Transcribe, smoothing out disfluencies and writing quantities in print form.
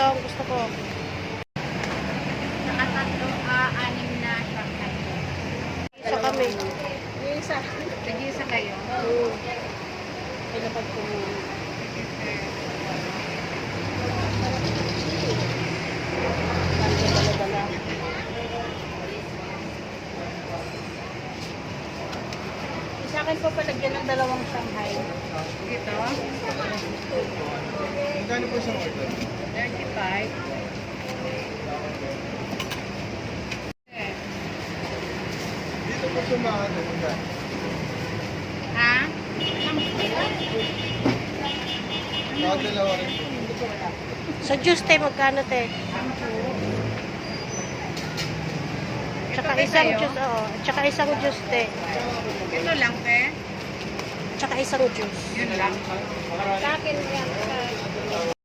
ang gusto ko. Nakatatlo, anim na Shanghai. Isa kami. Isa. Nag-iisa kayo? Pinapag ko muna. Dala-dala. Sa akin po palagyan ng dalawang Shanghai. Ito? Magkano po isang order? 35. Dito po sumahan. Ha? Dalawa rin po. Sa juice te, magkano te? Tsaka Ito, te, isang sa'yo? juice, oo. Tsaka isang juice te. Ito lang, te. Tsaka isang juice. Yun lang. Sa akin,